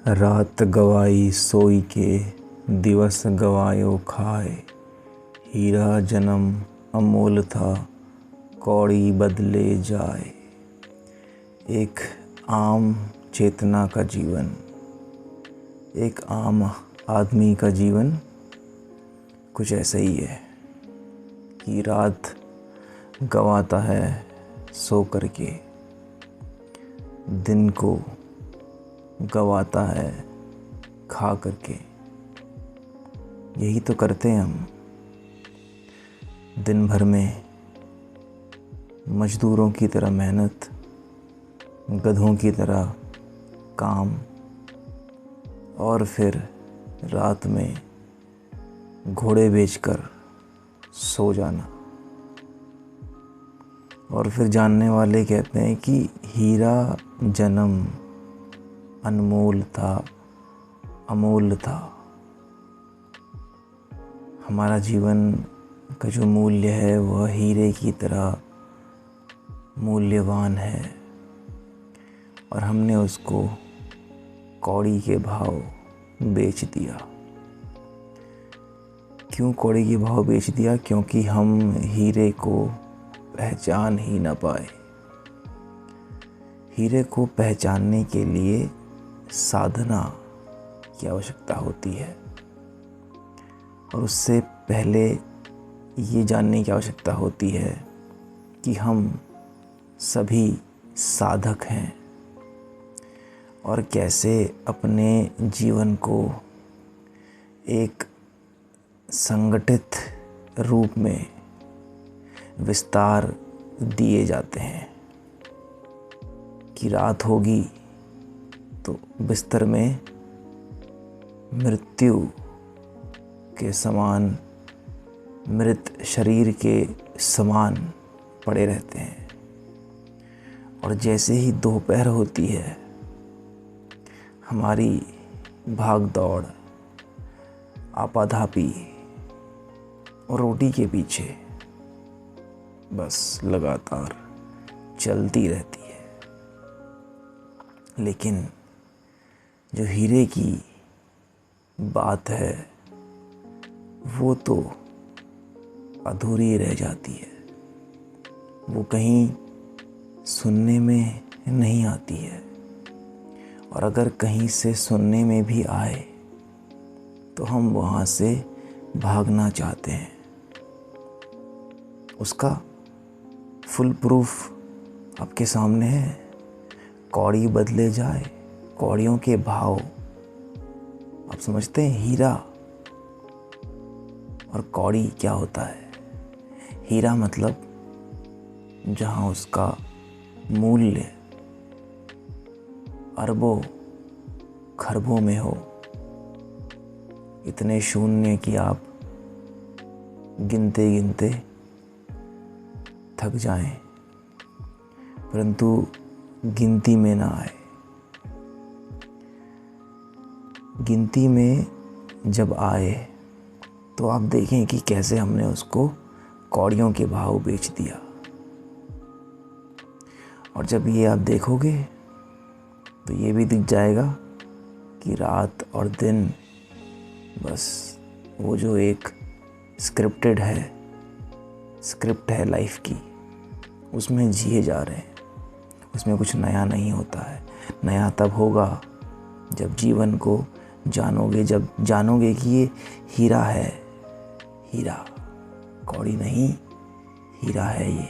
रात गवाई सोई के दिवस गवायो खाए। हीरा जन्म अमोल था कौड़ी बदले जाए। एक आम चेतना का जीवन, एक आम आदमी का जीवन कुछ ऐसा ही है कि रात गंवाता है सो करके, दिन को गंवाता है खा करके। यही तो करते हैं हम दिन भर में, मजदूरों की तरह मेहनत, गधों की तरह काम, और फिर रात में घोड़े बेचकर सो जाना। और फिर जानने वाले कहते हैं कि हीरा जन्म अनमोल था, अमूल्य था। हमारा जीवन का जो मूल्य है वह हीरे की तरह मूल्यवान है, और हमने उसको कौड़ी के भाव बेच दिया। क्यों कौड़ी के भाव बेच दिया? क्योंकि हम हीरे को पहचान ही ना पाए। हीरे को पहचानने के लिए साधना की आवश्यकता होती है, और उससे पहले ये जानने की आवश्यकता होती है कि हम सभी साधक हैं, और कैसे अपने जीवन को एक संगठित रूप में विस्तार दिए जाते हैं। कि रात होगी तो बिस्तर में मृत्यु के समान, मृत शरीर के समान पड़े रहते हैं, और जैसे ही दोपहर होती है, हमारी भाग दौड़, आपाधापी और रोटी के पीछे बस लगातार चलती रहती है। लेकिन जो हीरे की बात है वो तो अधूरी रह जाती है। वो कहीं सुनने में नहीं आती है, और अगर कहीं से सुनने में भी आए तो हम वहाँ से भागना चाहते हैं। उसका फुल प्रूफ आपके सामने है। कौड़ी बदले जाए, कौड़ियों के भाव। आप समझते हैं हीरा और कौड़ी क्या होता है? हीरा मतलब जहाँ उसका मूल्य अरबों खरबों में हो, इतने शून्य कि आप गिनते गिनते थक जाएं, परंतु गिनती में ना आए। गिनती में जब आए तो आप देखें कि कैसे हमने उसको कौड़ियों के भाव बेच दिया। और जब ये आप देखोगे तो ये भी दिख जाएगा कि रात और दिन बस वो जो एक स्क्रिप्ट है लाइफ की, उसमें जिए जा रहे हैं। उसमें कुछ नया नहीं होता है। नया तब होगा जब जीवन को जानोगे, जब जानोगे कि ये हीरा है। हीरा, कौड़ी नहीं, हीरा है ये।